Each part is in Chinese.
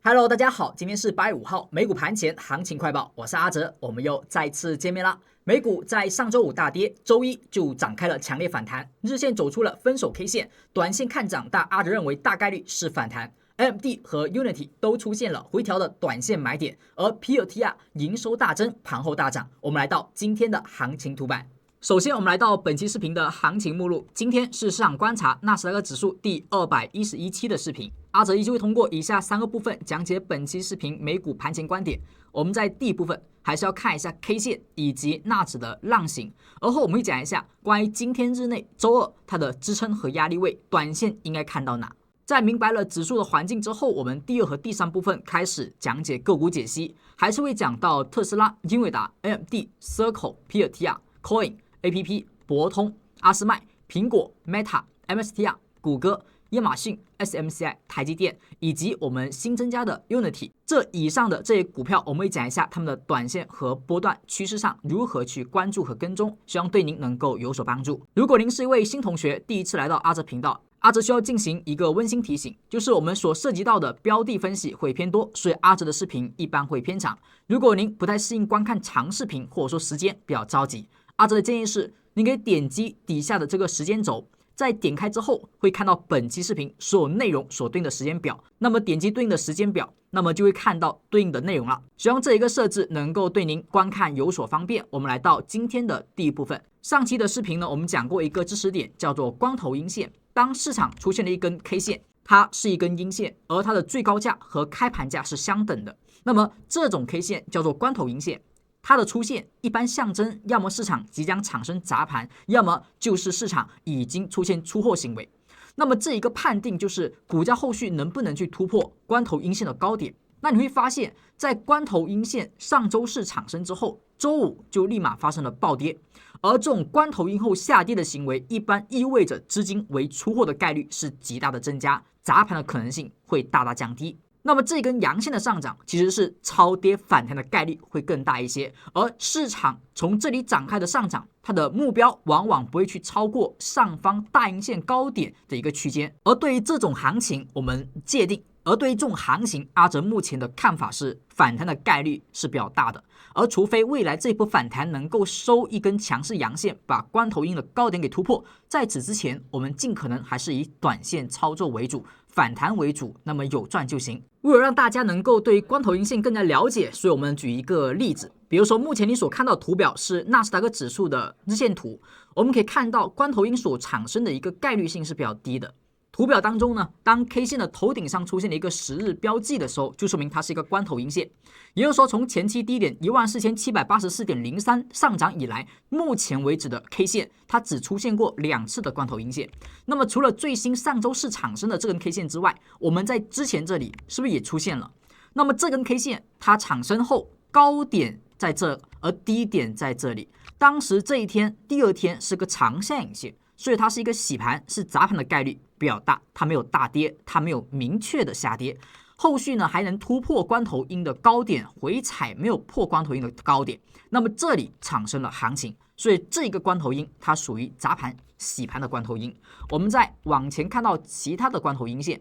Hello，大家好，今天是8月5号，美股盘前行情快报，我是阿哲，我们又再次见面啦。美股在上周五大跌，周一就展开了强烈反弹，日线走出了分手 K 线，短线看涨，但阿哲认为大概率是反弹。AMD 和 Unity 都出现了回调的短线买点，而 PLTR 营收大增，盘后大涨。我们来到今天的行情图版。首先，我们来到本期视频的行情目录。今天是市场观察纳斯达克指数第211期的视频。阿哲依旧会通过以下3个部分讲解本期视频美股盘前观点。我们在第一部分还是要看一下 K 线以及纳指的浪形，而后我们会讲一下关于今天日内周二它的支撑和压力位，短线应该看到哪。在明白了指数的环境之后，我们第二和第三部分开始讲解个股解析，还是会讲到特斯拉、英伟达、AMD、Circle、PLTR、Coin、APP、博通、阿斯麦、苹果、Meta、MSTR、谷歌、亚马逊、SMCI、台积电，以及我们新增加的 Unity。这以上的这些股票，我们会讲一下他们的短线和波段趋势上如何去关注和跟踪，希望对您能够有所帮助。如果您是一位新同学，第一次来到阿哲频道，阿哲需要进行一个温馨提醒，就是我们所涉及到的标的分析会偏多，所以阿哲的视频一般会偏长。如果您不太适应观看长视频，或者说时间比较着急，阿哲的建议是，您可以点击底下的这个时间轴，在点开之后会看到本期视频所有内容所对应的时间表，那么点击对应的时间表，那么就会看到对应的内容了。希望这一个设置能够对您观看有所方便。我们来到今天的第一部分。上期的视频呢，我们讲过一个知识点，叫做光头阴线。当市场出现了一根 K 线，它是一根阴线，而它的最高价和开盘价是相等的，那么这种 K 线叫做光头阴线。它的出现一般象征要么市场即将产生砸盘，要么就是市场已经出现出货行为。那么这一个判定就是股价后续能不能去突破关头阴线的高点。那你会发现在关头阴线上周四产生之后，周五就立马发生了暴跌，而这种关头阴后下跌的行为一般意味着资金为出货的概率是极大的增加，砸盘的可能性会大大降低。那么这根阳线的上涨其实是超跌反弹的概率会更大一些，而市场从这里展开的上涨，它的目标往往不会去超过上方大阴线高点的一个区间。而对于这种行情，我们界定，而对于这种行情，阿哲目前的看法是反弹的概率是比较大的，而除非未来这波反弹能够收一根强势阳线，把关头阴的高点给突破，在此之前，我们尽可能还是以短线操作为主，反弹为主，那么有赚就行。为了让大家能够对关头阴线更加了解，所以我们举一个例子，比如说目前你所看到的图表是纳斯达克指数的日线图，我们可以看到关头阴所产生的一个概率性是比较低的。图表当中呢，当 K 线的头顶上出现了一个10日标记的时候，就说明它是一个关头阴线。也就是说，从前期低点14784.03上涨以来，目前为止的 K 线它只出现过2次的关头阴线。那么除了最新上周四产生的这根 K 线之外，我们在之前这里是不是也出现了？那么这根 K 线它产生后，高点在这，而低点在这里。当时这一天第二天是个长下影线，所以它是一个洗盘，是砸盘的概率比较大，它没有大跌，它没有明确的下跌。后续呢还能突破关头阴的高点，回踩没有破关头阴的高点，那么这里产生了行情，所以这个关头阴它属于砸盘洗盘的关头阴。我们再往前看到其他的关头阴线，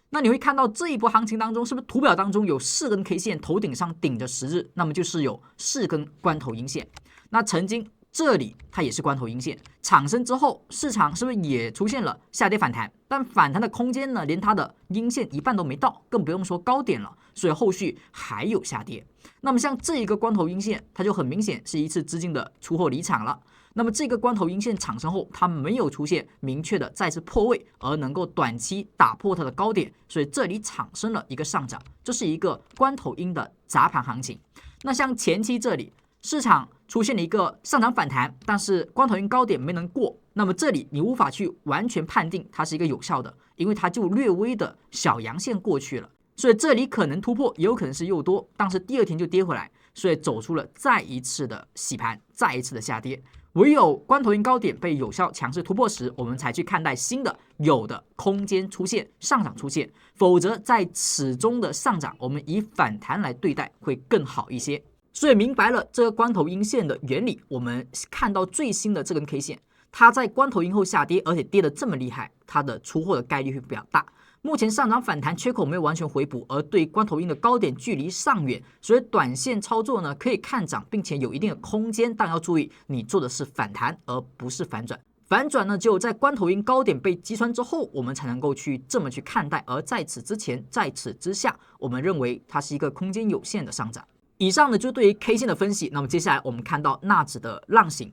那你会看到这一波行情当中，是不是图表当中有4根 K 线头顶上顶着10日，那么就是有4根关头阴线。那曾经这里它也是关头阴线产生之后，市场是不是也出现了下跌反弹？但反弹的空间呢，连它的阴线一半都没到，更不用说高点了，所以后续还有下跌。那么像这一个关头阴线，它就很明显是一次资金的出货离场了。那么这个关头阴线产生后，它没有出现明确的再次破位，而能够短期打破它的高点，所以这里产生了一个上涨，这是一个关头阴的砸盘行情。那像前期这里，市场出现了一个上涨反弹，但是关头阴高点没能过，那么这里你无法去完全判定它是一个有效的，因为它就略微的小阳线过去了，所以这里可能突破，也有可能是诱多，但是第二天就跌回来，所以走出了再一次的洗盘，再一次的下跌。唯有关头阴高点被有效强势突破时，我们才去看待新的有的空间出现，上涨出现，否则在此中的上涨，我们以反弹来对待会更好一些。所以明白了这个关头阴线的原理，我们看到最新的这根 K 线，它在关头阴后下跌，而且跌得这么厉害，它的出货的概率会比较大。目前上涨反弹缺口没有完全回补，而对关头鹰的高点距离尚远，所以短线操作呢可以看涨，并且有一定的空间，但要注意你做的是反弹而不是反转。反转呢，只有在关头鹰高点被击穿之后，我们才能够去这么去看待。而在此之前，在此之下，我们认为它是一个空间有限的上涨。以上呢就对于 K 线的分析。那么接下来我们看到纳指的浪形，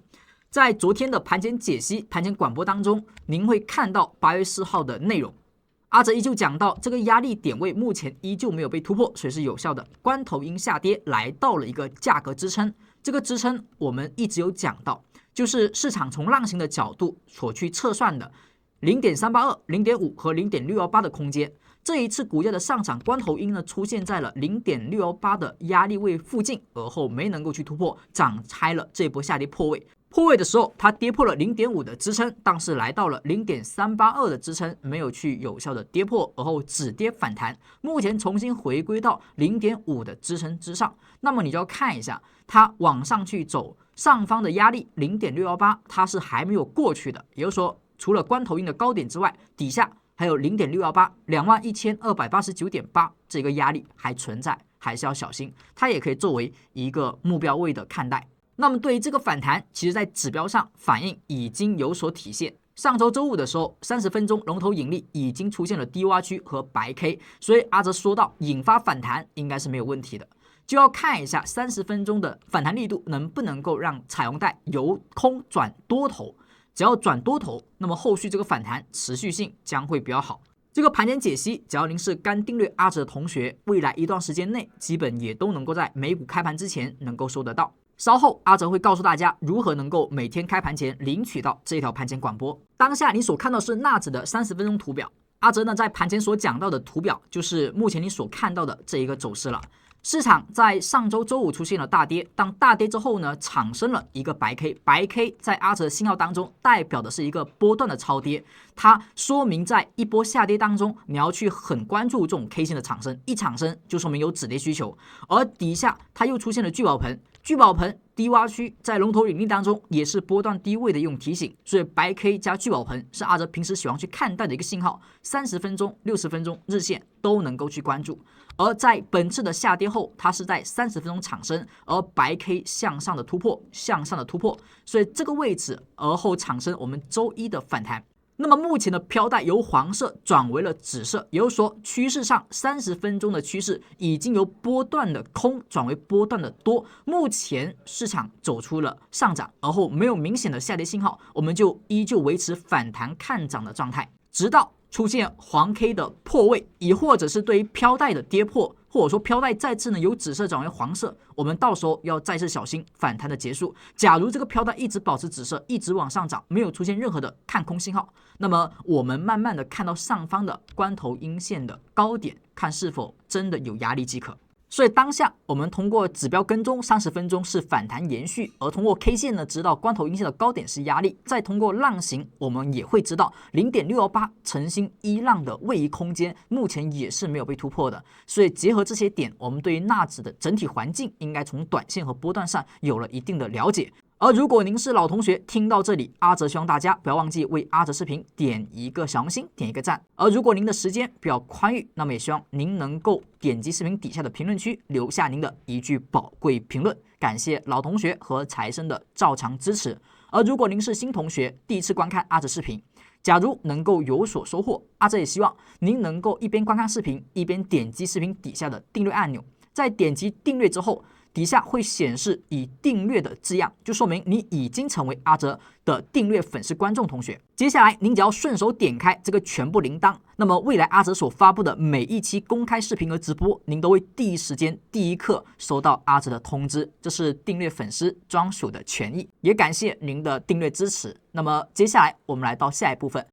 在昨天的盘前解析、盘前广播当中，您会看到8月4号的内容。阿哲依旧讲到，这个压力点位目前依旧没有被突破，所以是有效的。关头鹰下跌来到了一个价格支撑，这个支撑我们一直有讲到。就是市场从浪形的角度所去测算的 0.382、0.5 和 0.618 的空间。这一次股价的上涨，关头鹰呢出现在了 0.618 的压力位附近，而后没能够去突破，涨开了这波下跌破位。破位的时候，它跌破了 0.5 的支撑，但是来到了 0.382 的支撑，没有去有效的跌破，而后止跌反弹。目前重新回归到 0.5 的支撑之上，那么你就要看一下它往上去走，上方的压力 0.618 它是还没有过去的，也就是说，除了关头鹰的高点之外，底下还有 0.618 21,289.8 这个压力还存在，还是要小心，它也可以作为一个目标位的看待。那么对于这个反弹，其实在指标上反应已经有所体现。上周周五的时候，30分钟龙头引力已经出现了低洼区和白 K， 所以阿哲说到引发反弹应该是没有问题的，就要看一下30分钟的反弹力度能不能够让彩虹带由空转多头。只要转多头，那么后续这个反弹持续性将会比较好。这个盘前解析，只要您是刚订阅阿哲的同学，未来一段时间内基本也都能够在美股开盘之前能够收得到。稍后阿哲会告诉大家如何能够每天开盘前领取到这条盘前广播。当下你所看到是纳指的30分钟图表，阿哲呢在盘前所讲到的图表就是目前你所看到的这一个走势了。市场在上周周五出现了大跌，当大跌之后呢，产生了一个白 K， 白 K 在阿哲的信号当中代表的是一个波段的超跌，它说明在一波下跌当中，你要去很关注这种 K 线的产生，一产生就说明有止跌需求，而底下它又出现了聚宝盆，聚宝盆低洼区在龙头引力当中也是波段低位的一种提醒，所以白 K 加聚宝盆是阿哲平时喜欢去看待的一个信号，30分钟、60分钟日线都能够去关注。而在本次的下跌后，它是在30分钟产生，而白 K 向上的突破，所以这个位置而后产生我们周一的反弹。那么目前的飘带由黄色转为了紫色，也就是说趋势上30分钟的趋势已经由波段的空转为波段的多，目前市场走出了上涨，而后没有明显的下跌信号，我们就依旧维持反弹看涨的状态，直到出现黄 K 的破位，亦或者是对于飘带的跌破，或者说飘带再次呢由紫色转为黄色，我们到时候要再次小心反弹的结束。假如这个飘带一直保持紫色，一直往上涨，没有出现任何的看空信号，那么我们慢慢的看到上方的关头阴线的高点，看是否真的有压力即可。所以当下我们通过指标跟踪30分钟是反弹延续，而通过 K 线呢知道关头阴线的高点是压力，再通过浪形我们也会知道 0.618 晨星一浪的位移空间目前也是没有被突破的，所以结合这些点，我们对于纳指的整体环境应该从短线和波段上有了一定的了解。而如果您是老同学，听到这里，阿哲希望大家不要忘记为阿哲视频点一个小红心，点一个赞。而如果您的时间比较宽裕，那么也希望您能够点击视频底下的评论区，留下您的一句宝贵评论，感谢老同学和财神的照常支持。而如果您是新同学，第一次观看阿哲视频，假如能够有所收获，阿哲也希望您能够一边观看视频，一边点击视频底下的订阅按钮，在点击订阅之后，底下会显示已订阅的字样，就说明你已经成为阿哲的订阅粉丝观众同学。接下来您只要顺手点开这个全部铃铛，那么未来阿哲所发布的每一期公开视频和直播，您都会第一时间第一刻收到阿哲的通知，这是订阅粉丝专属的权益，也感谢您的订阅支持。那么接下来我们来到下一部分，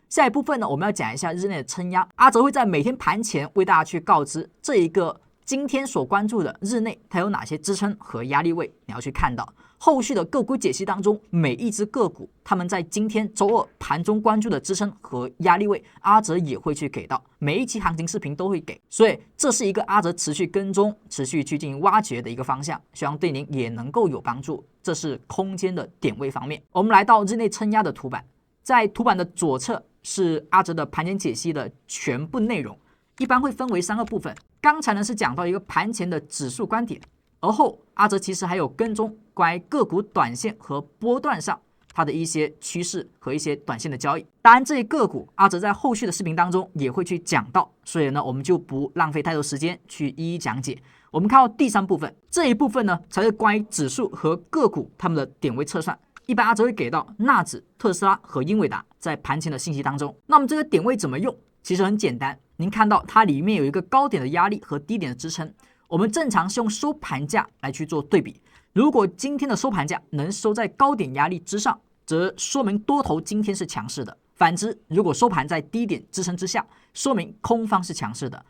呢我们要讲一下日内的撑压，阿哲会在每天盘前为大家去告知这一个今天所关注的日内它有哪些支撑和压力位，你要去看到后续的个股解析当中，每一只个股他们在今天周二盘中关注的支撑和压力位，阿哲也会去给到，每一期行情视频都会给，所以这是一个阿哲持续跟踪、持续去进行挖掘的一个方向，希望对您也能够有帮助。这是空间的点位方面，我们来到日内撑压的图板，在图板的左侧是阿哲的盘前解析的全部内容。一般会分为3个部分。刚才呢是讲到一个盘前的指数观点，而后阿哲其实还有跟踪关于个股短线和波段上它的一些趋势和一些短线的交易。当然，这些个股阿哲在后续的视频当中也会去讲到，所以呢我们就不浪费太多时间去一一讲解。我们看到第3部分，这一部分呢才是关于指数和个股它们的点位测算。一般阿哲会给到纳指、特斯拉和英伟达在盘前的信息当中。那么这个点位怎么用？其实很简单，您看到它里面有一个高点的压力和低点的支撑，我们正常是用收盘价来去做对比。如果今天的收盘价能收在高点压力之上，则说明多头今天是强势的；反之，如果收盘在低点支撑之下，说明空方是强势的。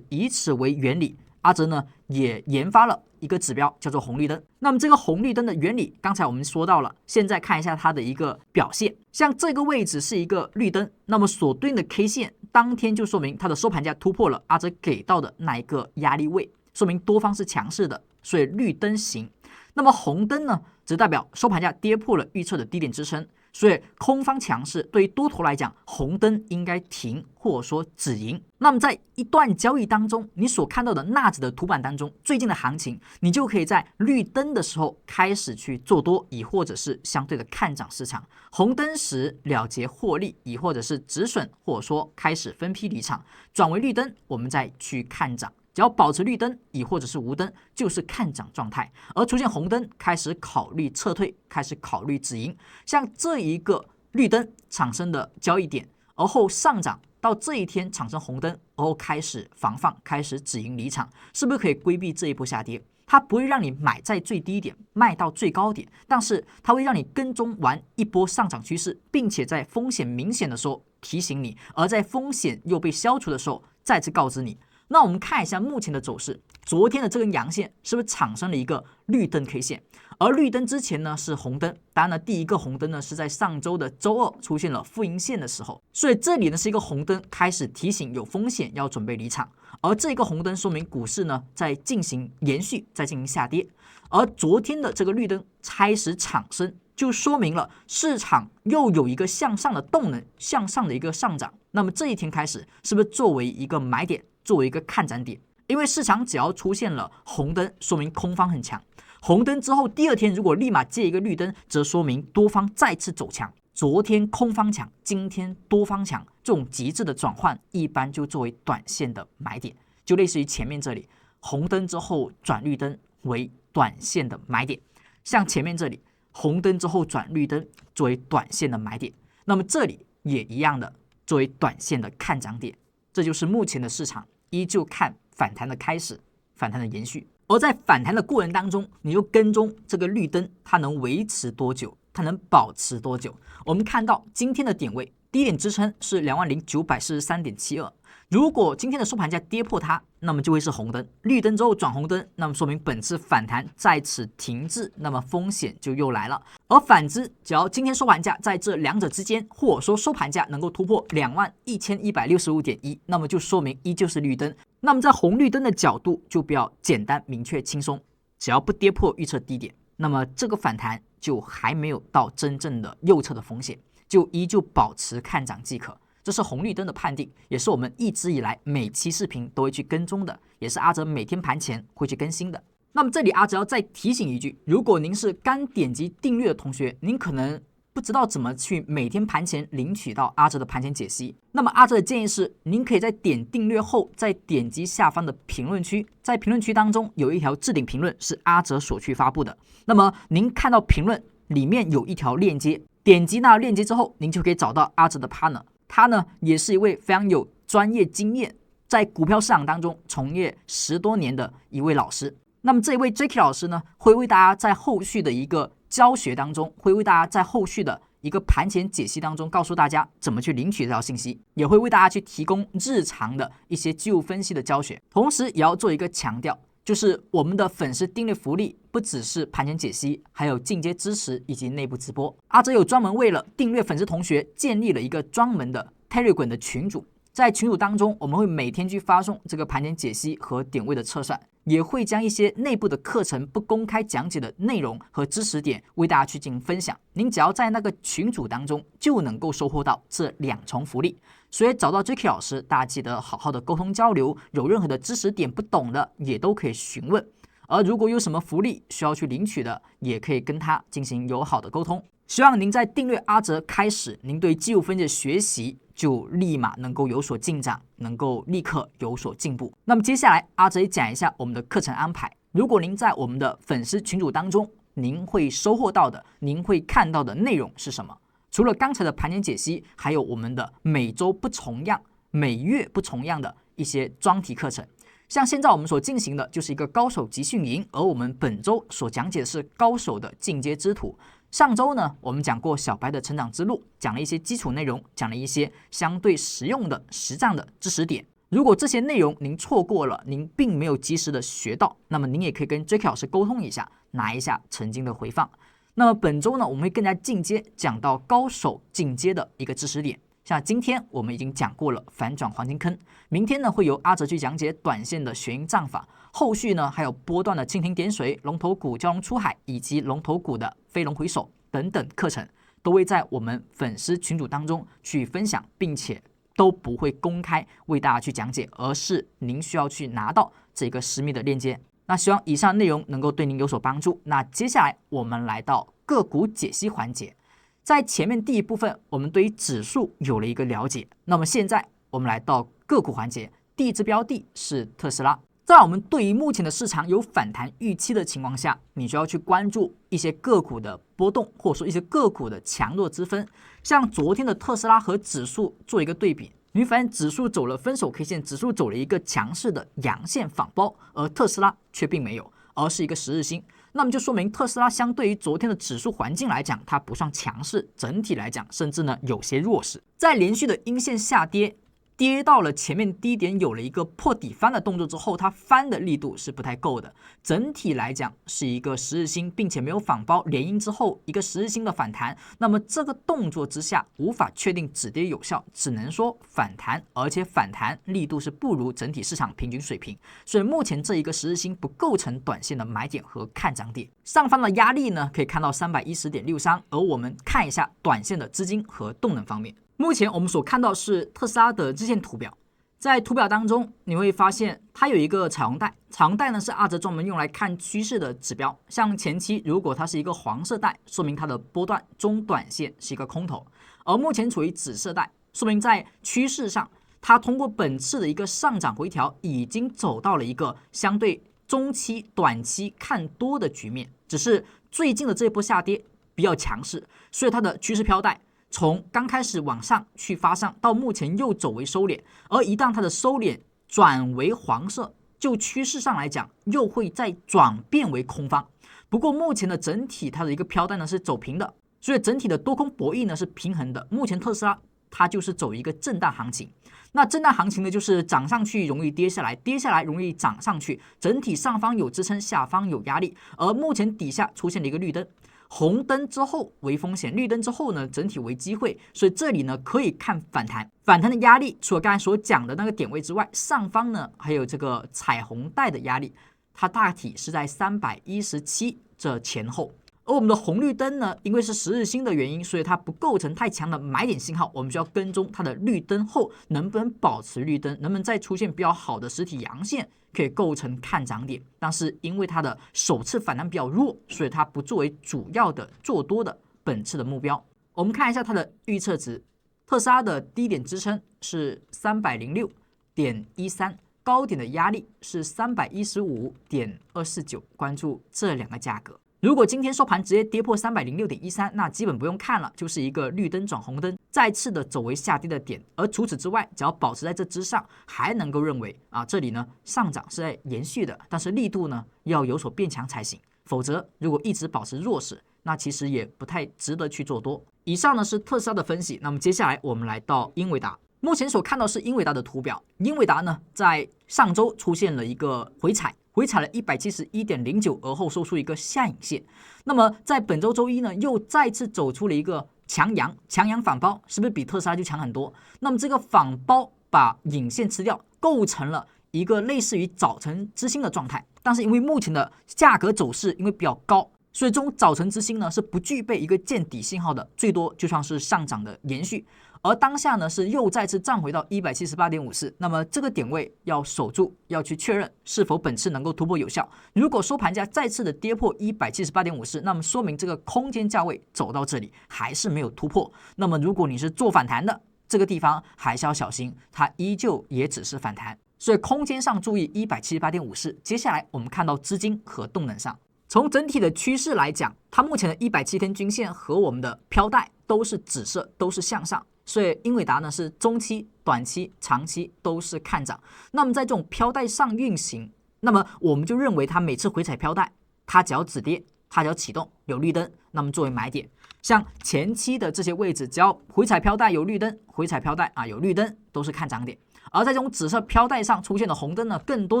以此为原理，阿哲呢也研发了一个指标，叫做红绿灯。那么这个红绿灯的原理，刚才我们说到了，现在看一下它的一个表现。像这个位置是一个绿灯，那么所对应的 K 线当天就说明它的收盘价突破了阿哲给到的那一个压力位，说明多方是强势的，所以绿灯型。那么红灯呢，则代表收盘价跌破了预测的低点支撑，所以空方强势，对于多头来讲，红灯应该停或者说止盈。那么在一段交易当中，你所看到的纳指的图板当中，最近的行情，你就可以在绿灯的时候开始去做多，亦或者是相对的看涨市场；红灯时了结获利，亦或者是止损，或者说开始分批离场，转为绿灯，我们再去看涨。只要保持绿灯，亦或者是无灯，就是看涨状态；而出现红灯，开始考虑撤退，开始考虑止盈。像这一个绿灯产生的交易点，而后上涨到这一天产生红灯，而后开始防范，开始止盈离场，是不是可以规避这一波下跌？它不会让你买在最低点，卖到最高点，但是它会让你跟踪完一波上涨趋势，并且在风险明显的时候提醒你，而在风险又被消除的时候再次告知你。那我们看一下目前的走势，昨天的这根阳线是不是产生了一个绿灯 K 线？而绿灯之前呢是红灯，当然呢第一个红灯呢是在上周的周二出现了负阴线的时候，所以这里呢是一个红灯，开始提醒有风险要准备离场。而这个红灯说明股市呢在进行延续，在进行下跌。而昨天的这个绿灯开始产生，就说明了市场又有一个向上的动能，向上的一个上涨。那么这一天开始，是不是作为一个买点，作为一个看涨点？因为市场只要出现了红灯，说明空方很强；红灯之后，第二天如果立马接一个绿灯，则说明多方再次走强。昨天空方强，今天多方强，这种极致的转换，一般就作为短线的买点，就类似于前面这里红灯之后转绿灯为短线的买点，像前面这里红灯之后转绿灯作为短线的买点，那么这里也一样的作为短线的看涨点。这就是目前的市场依旧看反弹的开始，反弹的延续。而在反弹的过程当中，你就跟踪这个绿灯，它能维持多久，它能保持多久。我们看到今天的点位，低点支撑是20943.72，如果今天的收盘价跌破它，那么就会是红灯，绿灯之后转红灯，那么说明本次反弹在此停滞，那么风险就又来了。而反之，只要今天收盘价在这两者之间，或者说收盘价能够突破21165.1，那么就说明依旧是绿灯。那么在红绿灯的角度就比较简单明确轻松，只要不跌破预测低点，那么这个反弹就还没有到真正的右侧的风险，就依旧保持看涨即可。这是红绿灯的判定，也是我们一直以来每期视频都会去跟踪的，也是阿哲每天盘前会去更新的。那么这里阿哲要再提醒一句，如果您是刚点击订阅的同学，您可能不知道怎么去每天盘前领取到阿哲的盘前解析，那么阿哲的建议是，您可以在点订阅后，再点击下方的评论区，在评论区当中有一条置顶评论是阿哲所去发布的，那么您看到评论里面有一条链接，点击那链接之后，您就可以找到阿哲的 partner， 他呢也是一位非常有专业经验，在股票市场当中从业10多年的一位老师。那么这位 Jacky 老师呢，会为大家在后续的一个教学当中，会为大家在后续的一个盘前解析当中告诉大家怎么去领取这条信息，也会为大家去提供日常的一些技术分析的教学。同时也要做一个强调，就是我们的粉丝订阅福利不只是盘前解析，还有进阶支持以及内部直播。阿哲有专门为了订阅粉丝同学建立了一个专门的 Telegram 的群组，在群组当中，我们会每天去发送这个盘前解析和点位的测算，也会将一些内部的课程不公开讲解的内容和知识点为大家去进行分享。您只要在那个群组当中，就能够收获到这2重福利。所以找到 Jacky 老师，大家记得好好的沟通交流，有任何的知识点不懂的，也都可以询问。而如果有什么福利需要去领取的，也可以跟他进行友好的沟通。希望您在订阅阿哲开始，您对技术分析的学习就立马能够有所进展，能够立刻有所进步。那么接下来阿哲也讲一下我们的课程安排。如果您在我们的粉丝群组当中，您会收获到的，您会看到的内容是什么？除了刚才的盘前解析，还有我们的每周不重样、每月不重样的一些专题课程。像现在我们所进行的就是一个高手集训营，而我们本周所讲解的是高手的进阶之途。上周呢，我们讲过小白的成长之路，讲了一些基础内容，讲了一些相对实用的实战的知识点。如果这些内容您错过了，您并没有及时的学到，那么您也可以跟 Jacky 老师沟通一下，拿一下曾经的回放。那么本周呢，我们会更加进阶，讲到高手进阶的一个知识点。像今天我们已经讲过了反转黄金坑，明天呢会由阿哲去讲解短线的悬鹰战法，后续呢还有波段的蜻蜓点水、龙头股蛟龙出海以及龙头股的飞龙回首等等课程，都会在我们粉丝群组当中去分享，并且都不会公开为大家去讲解，而是您需要去拿到这个私密的链接。那希望以上内容能够对您有所帮助。那接下来我们来到个股解析环节。在前面第一部分，我们对于指数有了一个了解。那么现在我们来到个股环节，第一只标的是特斯拉。在我们对于目前的市场有反弹预期的情况下，你就要去关注一些个股的波动，或者说一些个股的强弱之分。像昨天的特斯拉和指数做一个对比，你会发现指数走了分手 K 线，指数走了一个强势的阳线反包，而特斯拉却并没有，而是一个10日星。那么就说明特斯拉相对于昨天的指数环境来讲，它不算强势，整体来讲甚至呢有些弱势。在连续的阴线下跌，跌到了前面低点，有了一个破底翻的动作之后，它翻的力度是不太够的。整体来讲是一个10日星，并且没有反包，连阴之后一个10日星的反弹。那么这个动作之下无法确定止跌有效，只能说反弹，而且反弹力度是不如整体市场平均水平。所以目前这一个10日星不构成短线的买点和看涨点。上方的压力呢可以看到 310.63， 而我们看一下短线的资金和动能方面。目前我们所看到是特斯拉的日线图表，在图表当中你会发现它有一个彩虹带，彩虹带呢是阿哲专门用来看趋势的指标。像前期如果它是一个黄色带，说明它的波段中短线是一个空头，而目前处于紫色带，说明在趋势上它通过本次的一个上涨回调，已经走到了一个相对中期短期看多的局面，只是最近的这一波下跌比较强势，所以它的趋势飘带从刚开始往上去发上，到目前又走为收敛，而一旦它的收敛转为黄色，就趋势上来讲又会再转变为空方。不过目前的整体它的一个飘带呢是走平的，所以整体的多空博弈呢是平衡的。目前特斯拉它就是走一个震荡行情，那震荡行情呢就是涨上去容易跌下来，跌下来容易涨上去，整体上方有支撑，下方有压力，而目前底下出现了一个绿灯。红灯之后为风险，绿灯之后呢整体为机会，所以这里呢可以看反弹。反弹的压力除了刚才所讲的那个点位之外，上方呢还有这个彩虹带的压力，它大体是在317这前后。而我们的红绿灯呢，因为是10日星的原因，所以它不构成太强的买点信号，我们就要跟踪它的绿灯后能不能保持绿灯，能不能再出现比较好的实体阳线，可以构成看涨点。但是因为它的首次反弹比较弱，所以它不作为主要的做多的本次的目标。我们看一下它的预测值，特斯拉的低点支撑是306.13，高点的压力是315.249，关注这两个价格。如果今天收盘直接跌破306.13，那基本不用看了，就是一个绿灯转红灯，再次的走为下跌的点。而除此之外，只要保持在这之上，还能够认为这里呢上涨是在延续的，但是力度呢要有所变强才行。否则如果一直保持弱势，那其实也不太值得去做多。以上呢是特斯拉的分析，那么接下来我们来到英伟达。目前所看到是英伟达的图表，英伟达呢在上周出现了一个回踩了 171.09， 而后收出一个下影线。那么在本周周一呢又再次走出了一个强阳反包，是不是比特斯拉就强很多？那么这个反包把影线吃掉，构成了一个类似于早晨之星的状态。但是因为目前的价格走势因为比较高，所以这种早晨之星呢是不具备一个见底信号的，最多就算是上涨的延续。而当下呢是又再次站回到 178.54， 那么这个点位要守住，要去确认是否本次能够突破有效。如果收盘价再次的跌破 178.54， 那么说明这个空间价位走到这里还是没有突破。那么如果你是做反弹的，这个地方还是要小心，它依旧也只是反弹。所以空间上注意 178.54。接下来我们看到资金和动能上，从整体的趋势来讲，它目前的107天均线和我们的飘带都是紫色，都是向上。所以英伟达呢是中期、短期、长期都是看涨。那么在这种飘带上运行，那么我们就认为它每次回踩飘带，它只要止跌，它只要启动有绿灯，那么作为买点。像前期的这些位置，只要回踩飘带有绿灯，回踩飘带有绿灯，都是看涨点。而在这种紫色飘带上出现的红灯呢，更多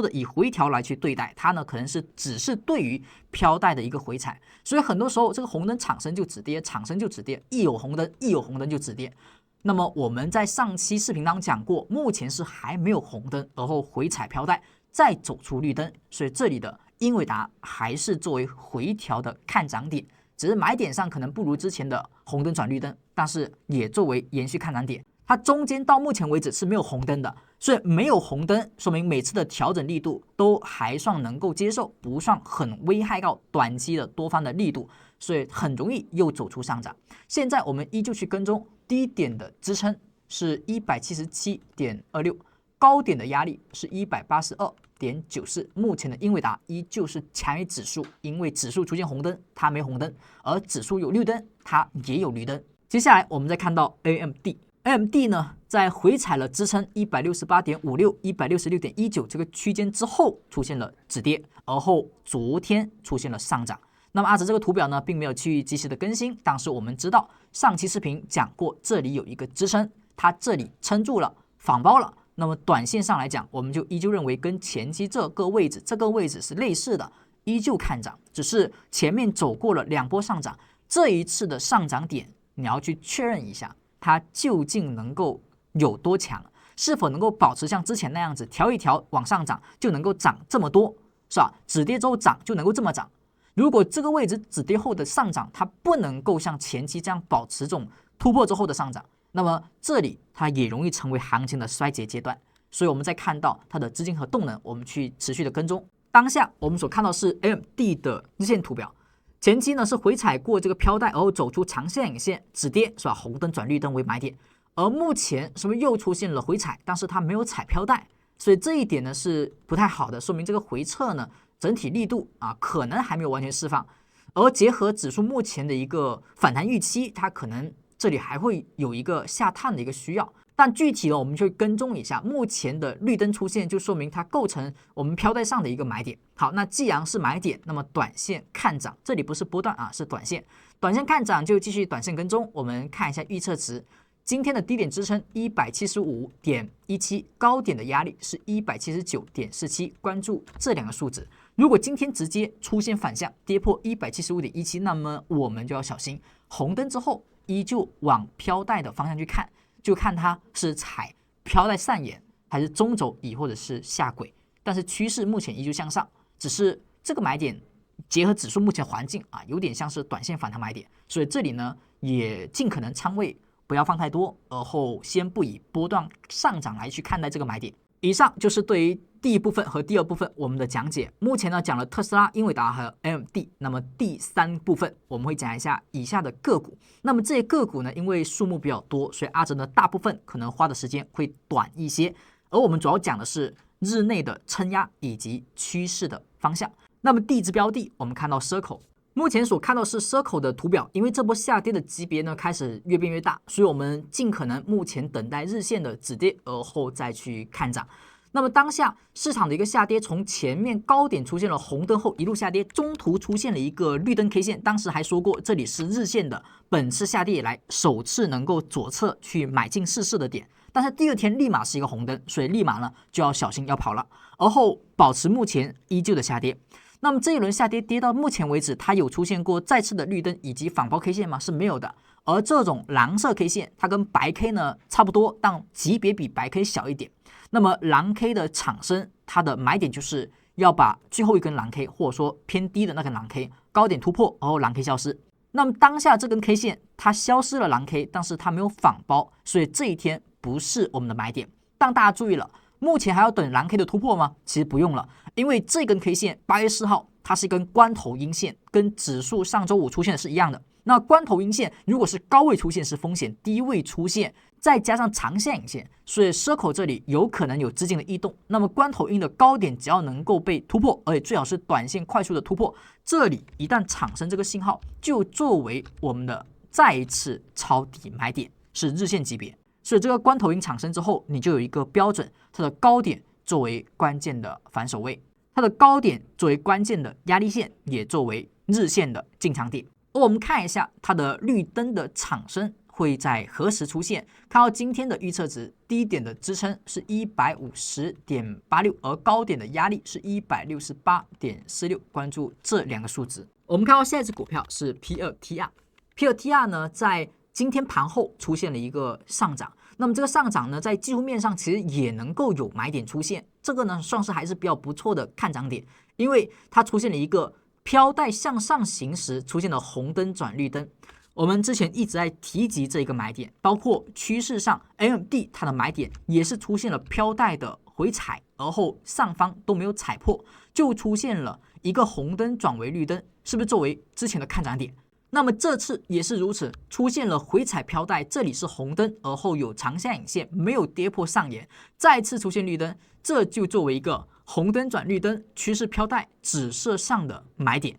的以回调来去对待它呢，可能是只是对于飘带的一个回踩。所以很多时候这个红灯产生就止跌，产生就止跌，一有红灯就止跌。那么我们在上期视频当中讲过，目前是还没有红灯，而后回踩飘带再走出绿灯，所以这里的英伟达还是作为回调的看涨点，只是买点上可能不如之前的红灯转绿灯，但是也作为延续看涨点。它中间到目前为止是没有红灯的，所以没有红灯说明每次的调整力度都还算能够接受，不算很危害到短期的多方的力度，所以很容易又走出上涨。现在我们依旧去跟踪低点的支撑是 177.26， 高点的压力是 182.94。 目前的英伟达依旧是强于指数，因为指数出现红灯它没红灯，而指数有绿灯它也有绿灯。接下来我们再看到 AMD 呢在回踩了支撑 168.56、166.19 这个区间之后出现了止跌，而后昨天出现了上涨。那么阿哲这个图表呢并没有去及时的更新，但是我们知道上期视频讲过，这里有一个支撑，它这里撑住了，反包了。那么短线上来讲，我们就依旧认为跟前期这个位置是类似的，依旧看涨，只是前面走过了2波上涨，这一次的上涨点你要去确认一下，它究竟能够有多强，是否能够保持像之前那样子调一调往上涨就能够涨这么多，是吧？止跌之后涨就能够这么涨。如果这个位置止跌后的上涨它不能够像前期这样保持这种突破之后的上涨，那么这里它也容易成为行情的衰竭阶段。所以我们在看到它的资金和动能，我们去持续的跟踪。当下我们所看到是 AMD 的日线图表，前期呢是回踩过这个飘带，而后走出长线影线止跌，是吧？红灯转绿灯为买点。而目前是不是又出现了回踩，但是它没有踩飘带，所以这一点呢是不太好的，说明这个回撤呢整体力度可能还没有完全释放。而结合指数目前的一个反弹预期，它可能这里还会有一个下探的一个需要。但具体的我们就跟踪一下，目前的绿灯出现就说明它构成我们飘带上的一个买点。好，那既然是买点，那么短线看涨，这里不是波段是短线看涨就继续短线跟踪。我们看一下预测值，今天的低点支撑 175.17， 高点的压力是 179.47， 关注这2个数值。如果今天直接出现反向跌破 175.17， 那么我们就要小心，红灯之后依旧往飘带的方向去看，就看它是踩飘带上沿还是中轴乙或者是下轨。但是趋势目前依旧向上，只是这个买点结合指数目前环境有点像是短线反弹买点，所以这里呢也尽可能仓位不要放太多，而后先不以波段上涨来去看待这个买点。以上就是对于第一部分和第二部分我们的讲解。目前呢讲了特斯拉、英伟达和 AMD， 那么第3部分我们会讲一下以下的个股。那么这些个股呢因为数目比较多，所以阿哲呢大部分可能花的时间会短一些，而我们主要讲的是日内的撑压以及趋势的方向。那么第一只标的我们看到 Circle，目前所看到是 Circle 的图表，因为这波下跌的级别呢开始越变越大，所以我们尽可能目前等待日线的止跌，而后再去看涨。那么当下市场的一个下跌，从前面高点出现了红灯后一路下跌，中途出现了一个绿灯 K 线，当时还说过这里是日线的本次下跌以来首次能够左侧去买进试试的点，但是第2天立马是一个红灯，所以立马呢就要小心要跑了，而后保持目前依旧的下跌。那么这一轮下跌跌到目前为止，它有出现过再次的绿灯以及反包 K 线吗？是没有的。而这种蓝色 K 线它跟白 K 呢差不多，但级别比白 K 小一点。那么蓝 K 的产生，它的买点就是要把最后一根蓝 K 或者说偏低的那根蓝 K 高点突破，然后蓝 K 消失。那么当下这根 K 线它消失了蓝 K， 但是它没有反包，所以这一天不是我们的买点。但大家注意了，目前还要等蓝 K 的突破吗？其实不用了，因为这根 K 线8月4号它是一根关头阴线，跟指数上周五出现的是一样的。那关头阴线如果是高位出现是风险，低位出现再加上长下影线，所以蛇口这里有可能有资金的异动。那么关头阴的高点只要能够被突破，而且最好是短线快速的突破，这里一旦产生这个信号，就作为我们的再一次抄底买点，是日线级别。所以这个关头阴产生之后，你就有一个标准，它的高点作为关键的反手位，它的高点作为关键的压力线，也作为日线的进场点。而我们看一下它的绿灯的产生会在何时出现？看到今天的预测值，低点的支撑是 150.86， 而高点的压力是 168.46， 关注这两个数值。我们看到下一只股票是 P2TR，P2TR 呢在今天盘后出现了一个上涨，那么这个上涨呢在技术面上其实也能够有买点出现，这个呢算是还是比较不错的看涨点，因为它出现了一个飘带向上行时出现了红灯转绿灯。我们之前一直在提及这个买点，包括趋势上 AMD 它的买点也是出现了飘带的回踩，而后上方都没有踩破，就出现了一个红灯转为绿灯，是不是作为之前的看涨点？那么这次也是如此，出现了回踩飘带，这里是红灯，而后有长下影线，没有跌破上沿，再次出现绿灯，这就作为一个红灯转绿灯趋势飘带紫色上的买点。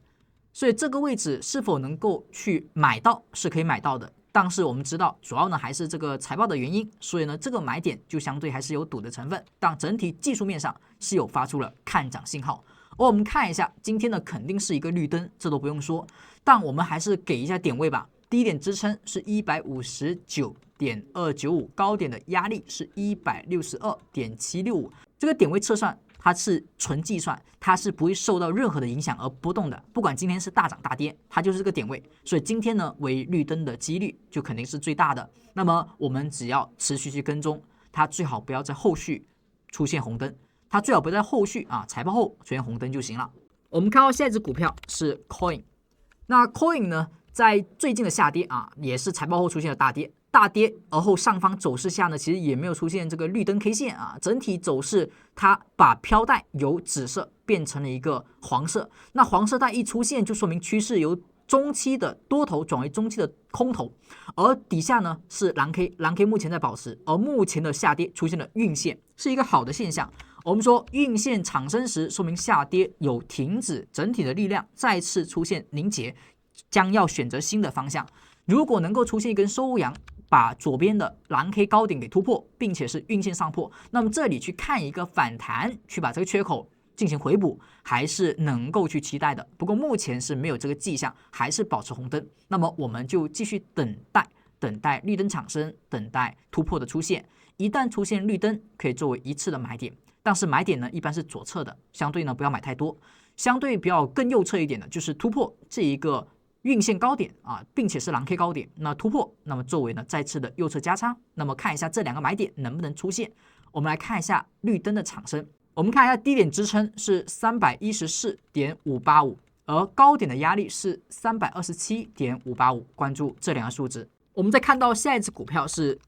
所以这个位置是否能够去买到是可以买到的，但是我们知道主要呢还是这个财报的原因，所以呢这个买点就相对还是有赌的成分，但整体技术面上是有发出了看涨信号。而我们看一下今天呢肯定是一个绿灯，这都不用说，但我们还是给一下点位吧。低点支撑是 159.295， 高点的压力是 162.765， 这个点位测算它是纯计算，它是不会受到任何的影响而波动的，不管今天是大涨大跌，它就是这个点位，所以今天呢为绿灯的几率就肯定是最大的。那么我们只要持续去跟踪，它最好不要在后续出现红灯，它最好不要在后续财报后出现红灯就行了。我们看到下一只股票是 Coin， 那 Coin 呢在最近的下跌也是财报后出现了大跌，而后上方走势下呢，其实也没有出现这个绿灯 K 线整体走势它把飘带由紫色变成了一个黄色，那黄色带一出现，就说明趋势由中期的多头转为中期的空头，而底下呢是蓝 K， 蓝 K 目前在保持，而目前的下跌出现了晕线，是一个好的现象。我们说晕线产生时，说明下跌有停止，整体的力量再次出现凝结，将要选择新的方向。如果能够出现一根收阳，把左边的蓝 K 高点给突破，并且是晕线上破，那么这里去看一个反弹，去把这个缺口进行回补，还是能够去期待的。不过目前是没有这个迹象，还是保持红灯。那么我们就继续等待绿灯产生，等待突破的出现。一旦出现绿灯，可以作为一次的买点，但是买点呢一般是左侧的，相对呢不要买太多。相对比较更右侧一点的，就是突破这一个晕线高点并且是蓝 K 高点，那突破，那么作为呢再次的右侧加仓，那么看一下这两个买点能不能出现。我们来看一下绿灯的产生，我们看一下低点支撑是 314.585， 而高点的压力是 327.585， 关注这两个数值。我们再看到下一只股票是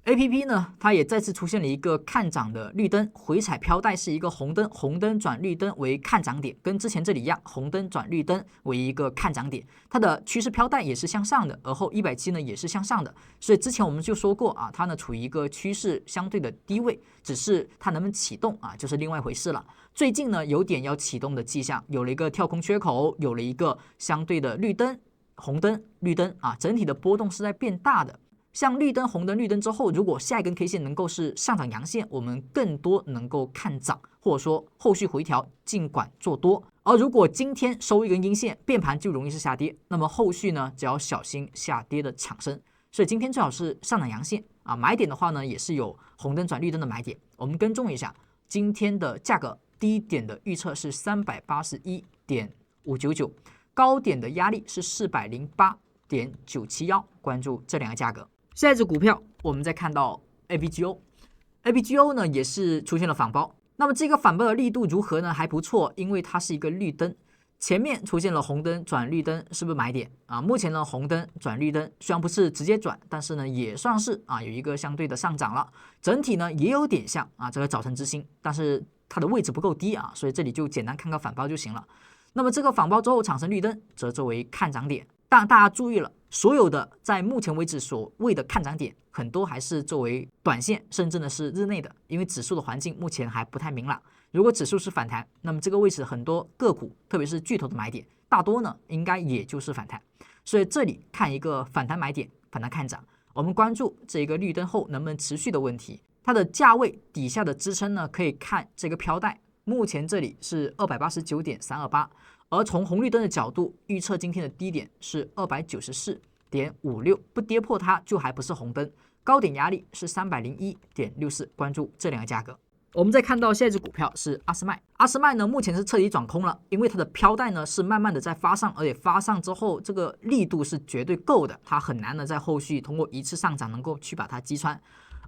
APP呢，它也再次出现了一个看涨的绿灯，回踩飘带是一个红灯，红灯转绿灯为看涨点，跟之前这里一样，红灯转绿灯为一个看涨点，它的趋势飘带也是向上的，而后170呢也是向上的，所以之前我们就说过它呢处于一个趋势相对的低位，只是它能不能启动就是另外一回事了。最近呢有点要启动的迹象，有了一个跳空缺口，有了一个相对的绿灯、红灯、绿灯整体的波动是在变大的。像绿灯、红灯、绿灯之后，如果下一根 K 线能够是上涨阳线，我们更多能够看涨，或者说后续回调尽管做多。而如果今天收一根阴线，变盘就容易是下跌，那么后续呢，只要小心下跌的产生。所以今天最好是上涨阳线买点的话呢，也是有红灯转绿灯的买点。我们跟踪一下今天的价格，低点的预测是 381.599， 高点的压力是 408.5 1.971，关注这两个价格。下一只股票我们再看到 ABGO 呢也是出现了反包，那么这个反包的力度如何呢？还不错，因为它是一个绿灯。前面出现了红灯转绿灯，是不是买点啊？目前呢，红灯转绿灯，虽然不是直接转，但是呢，也算是有一个相对的上涨了。整体呢，也有点像这个早晨之星，但是它的位置不够低所以这里就简单看个反包就行了。那么这个反包之后产生绿灯，则作为看涨点。但大家注意了，所有的在目前为止所谓的看涨点，很多还是作为短线，甚至呢是日内的，因为指数的环境目前还不太明朗。如果指数是反弹，那么这个位置很多个股，特别是巨头的买点，大多呢应该也就是反弹。所以这里看一个反弹买点，反弹看涨。我们关注这个绿灯后能不能持续的问题。它的价位底下的支撑呢，可以看这个飘带，目前这里是289.328，而从红绿灯的角度预测今天的低点是294.56，不跌破它就还不是红灯。高点压力是301.64，关注这两个价格。我们再看到下一只股票是阿斯麦，阿斯麦呢目前是彻底转空了，因为它的飘带呢是慢慢的在发上，而且发上之后这个力度是绝对够的，它很难的在后续通过一次上涨能够去把它击穿。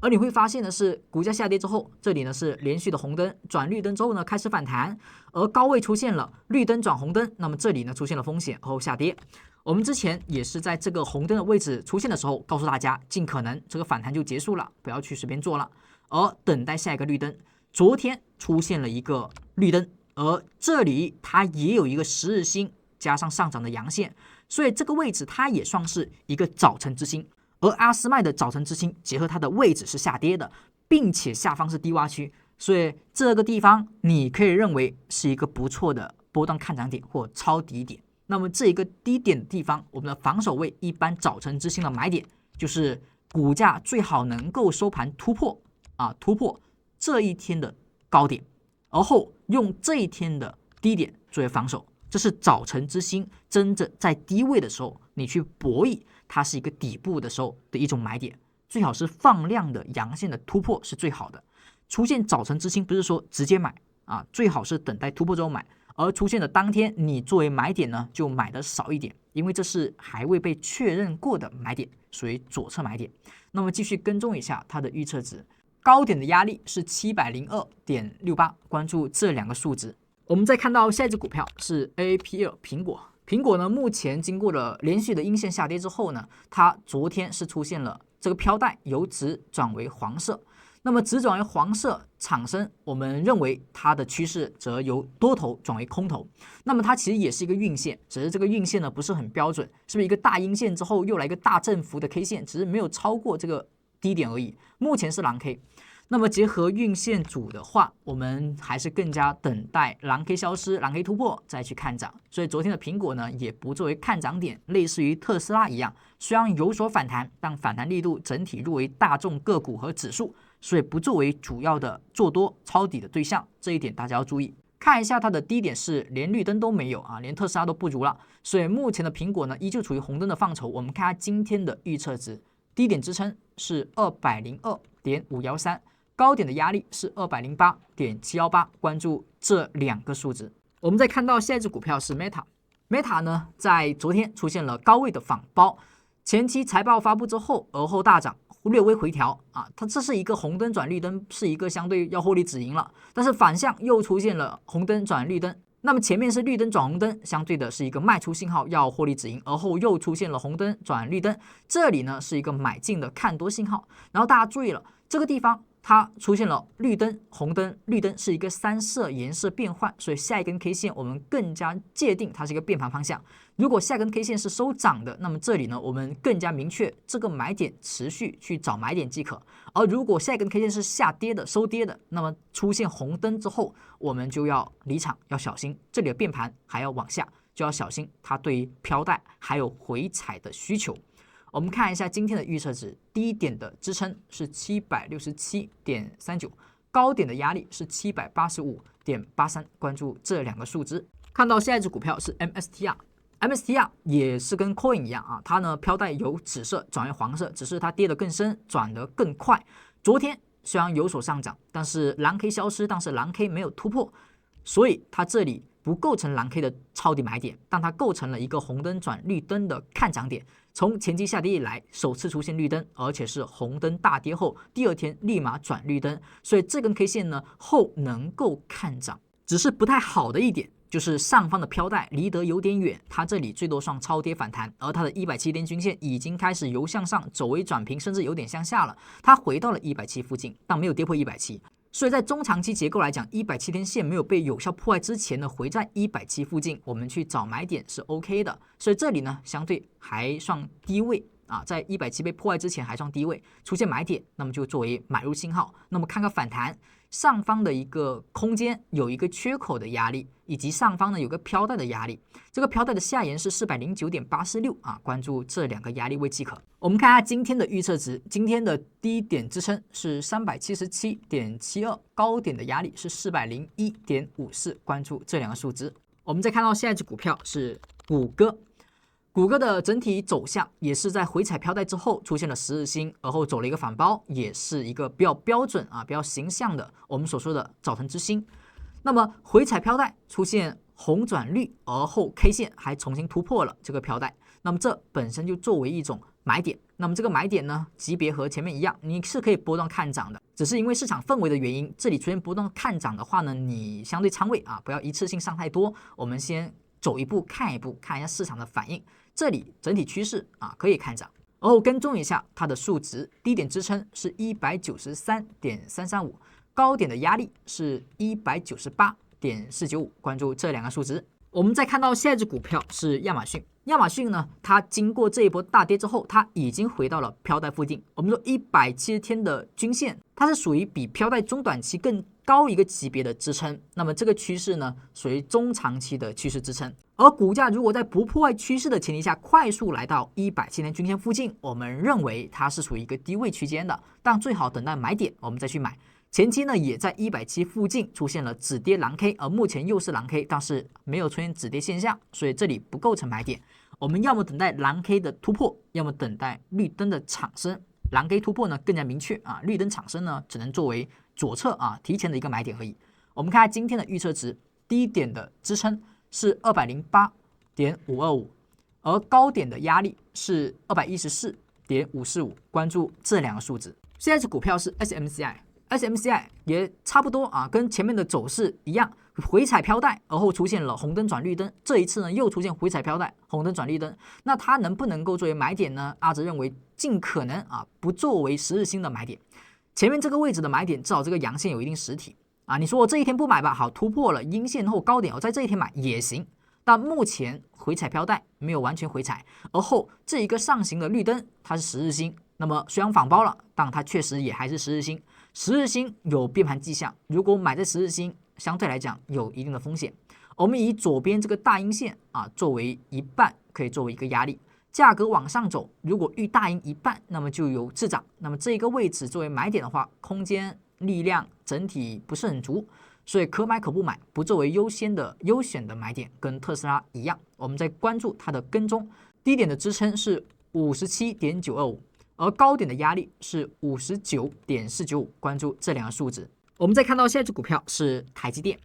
而你会发现的是，股价下跌之后，这里呢是连续的红灯转绿灯之后呢开始反弹，而高位出现了绿灯转红灯，那么这里呢出现了风险后下跌。我们之前也是在这个红灯的位置出现的时候，告诉大家尽可能这个反弹就结束了，不要去随便做了，而等待下一个绿灯。昨天出现了一个绿灯，而这里它也有一个10日星加上上涨的阳线，所以这个位置它也算是一个早晨之星。而阿斯麦的早晨之星结合它的位置是下跌的，并且下方是低洼区，所以这个地方你可以认为是一个不错的波段看涨点或超低点。那么这一个低点的地方，我们的防守位一般早晨之星的买点就是股价最好能够收盘突破这一天的高点，而后用这一天的低点作为防守，这是早晨之星真正在低位的时候，你去博弈它是一个底部的时候的一种买点，最好是放量的阳线的突破是最好的。出现早晨之星不是说直接买最好是等待突破之后买，而出现的当天你作为买点呢就买的少一点，因为这是还未被确认过的买点，属于左侧买点。那么继续跟踪一下它的预测值。高点的压力是702.68，关注这两个数值。我们再看到下一只股票是 AAPL 苹果。苹果呢，目前经过了连续的阴线下跌之后呢，它昨天是出现了这个飘带由紫转为黄色。那么紫转为黄色产生，我们认为它的趋势则由多头转为空头。那么它其实也是一个晕线，只是这个晕线呢不是很标准，是不是一个大阴线之后又来一个大振幅的 K 线，只是没有超过这个低点而已。目前是蓝 K。那么结合晕线组的话，我们还是更加等待蓝 K 消失，蓝 K 突破再去看涨。所以昨天的苹果呢，也不作为看涨点，类似于特斯拉一样，虽然有所反弹，但反弹力度整体入为大众个股和指数，所以不作为主要的做多抄底的对象，这一点大家要注意。看一下它的低点是连绿灯都没有连特斯拉都不如了，所以目前的苹果呢依旧处于红灯的范畴。我们看它今天的预测值，低点支撑是202.513。高点的压力是208.718，关注这两个数值。我们再看到下一只股票是 Meta 呢，在昨天出现了高位的反包，前期财报发布之后，而后大涨，略微回调它这是一个红灯转绿灯，是一个相对要获利止盈了，但是反向又出现了红灯转绿灯。那么前面是绿灯转红灯，相对的是一个卖出信号，要获利止盈，而后又出现了红灯转绿灯，这里呢是一个买进的看多信号。然后大家注意了，这个地方它出现了绿灯、红灯、绿灯，是一个3色颜色变换，所以下一根 K 线我们更加界定它是一个变盘方向。如果下根 K 线是收涨的，那么这里呢我们更加明确这个买点持续去找买点即可。而如果下一根 K 线是下跌的、收跌的，那么出现红灯之后，我们就要离场，要小心这里的变盘还要往下，就要小心它对于飘带还有回踩的需求。我们看一下今天的预测值，低点的支撑是767.39，高点的压力是785.83，关注这两个数值。看到下一只股票是 MSTR 也是跟 Coin 一样它呢飘带由紫色转为黄色，只是它跌得更深，转得更快。昨天虽然有所上涨，但是蓝 K 消失，但是蓝 K 没有突破，所以它这里不构成蓝 K 的抄底买点，但它构成了一个红灯转绿灯的看涨点。从前期下跌以来首次出现绿灯，而且是红灯大跌后第二天立马转绿灯，所以这根 K 线呢后能够看涨，只是不太好的一点就是上方的飘带离得有点远，它这里最多上超跌反弹，而它的170天均线已经开始由向上走为转平，甚至有点向下了，它回到了170附近，但没有跌破170。所以在中长期结构来讲，170天线没有被有效破坏之前呢，回在170附近，我们去找买点是 OK 的。所以这里呢，相对还算低位啊，在170被破坏之前还算低位，出现买点，那么就作为买入信号。那么看看反弹，上方的一个空间有一个缺口的压力，以及上方呢有个飘带的压力，这个飘带的下沿是409.86啊，关注这两个压力位即可。我们看一下今天的预测值，今天的低点支撑是377.72，高点的压力是401.54，关注这两个数值。我们再看到下一只股票是谷歌。谷歌的整体走向也是在回踩飘带之后出现了10日星，而后走了一个反包，也是一个比较标准啊、比较形象的我们所说的早晨之星。那么回踩飘带出现红转绿，而后 K 线还重新突破了这个飘带，那么这本身就作为一种买点。那么这个买点呢，级别和前面一样，你是可以波段看涨的，只是因为市场氛围的原因，这里出现波段看涨的话呢，你相对仓位啊不要一次性上太多，我们先走一步看一步，看一下市场的反应。这里整体趋势啊可以看涨，然后跟踪一下它的数值，低点支撑是193.335，高点的压力是198.495，关注这两个数值。我们再看到下一只股票是亚马逊。亚马逊呢，它经过这一波大跌之后，它已经回到了飘带附近。我们说170天的均线，它是属于比飘带中短期更高一个级别的支撑。那么这个趋势呢，属于中长期的趋势支撑。而股价如果在不破坏趋势的前提下，快速来到170天均线附近，我们认为它是属于一个低位区间的，但最好等待买点，我们再去买。前期呢也在170附近出现了止跌蓝 K， 而目前又是蓝 K， 但是没有出现止跌现象，所以这里不构成买点。我们要么等待蓝 K 的突破，要么等待绿灯的产生。蓝 K 突破呢更加明确啊，绿灯产生呢只能作为左侧啊提前的一个买点而已。我们看下今天的预测值，低点的支撑是208.525，而高点的压力是214.545，关注这两个数值。下一只股票是 SMCI。SMCI 也差不多啊，跟前面的走势一样，回踩飘带，而后出现了红灯转绿灯。这一次呢，又出现回踩飘带，红灯转绿灯。那它能不能够作为买点呢？阿哲认为尽可能啊，不作为10日星的买点。前面这个位置的买点，至少这个阳线有一定实体啊。你说我这一天不买吧，好，突破了阴线后高点，我在这一天买也行。但目前回踩飘带没有完全回踩，而后这一个上行的绿灯，它是10日星。那么虽然反包了，但它确实也还是10日星。10日星有变盘迹象，如果买在10日星，相对来讲有一定的风险。我们以左边这个大阴线啊作为一半，可以作为一个压力。价格往上走，如果遇大阴一半，那么就有滞涨。那么这个位置作为买点的话，空间力量整体不是很足，所以可买可不买，不作为优选的买点，跟特斯拉一样。我们在关注它的跟踪，低点的支撑是57.925。而高点的压力是59.495，关注这两个数值。我们再看到下一只股票是台积电。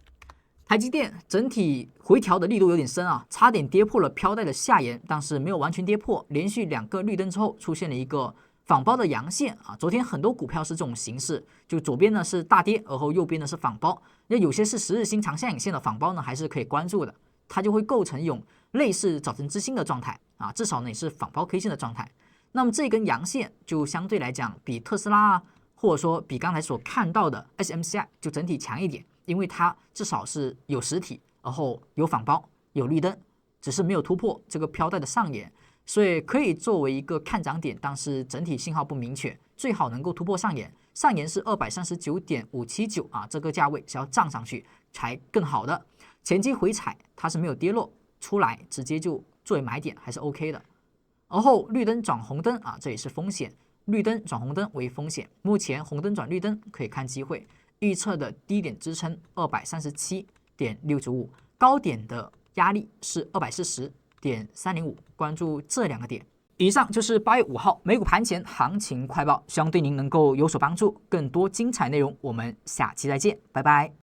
台积电整体回调的力度有点深啊，差点跌破了飘带的下沿，但是没有完全跌破，连续2个绿灯之后出现了一个反包的阳线啊。昨天很多股票是这种形式，就左边呢是大跌，而后右边呢是反包。那有些是10日星长下影线的反包呢，还是可以关注的，它就会构成一种类似早晨之星的状态啊，至少呢也是反包 K 线的状态。那么这根阳线就相对来讲比特斯拉啊，或者说比刚才所看到的 SMCI 就整体强一点，因为它至少是有实体，然后有反包，有绿灯，只是没有突破这个飘带的上沿，所以可以作为一个看涨点，但是整体信号不明确，最好能够突破上沿，上沿是239.579啊，这个价位是要涨上去才更好的。前期回踩它是没有跌落出来，直接就作为买点还是 OK 的。而后绿灯转红灯啊，这也是风险。绿灯转红灯为风险，目前红灯转绿灯可以看机会。预测的低点支撑237.695，高点的压力是240.305，关注这两个点。以上就是8月5号美股盘前行情快报，希望对您能够有所帮助。更多精彩内容，我们下期再见，拜拜。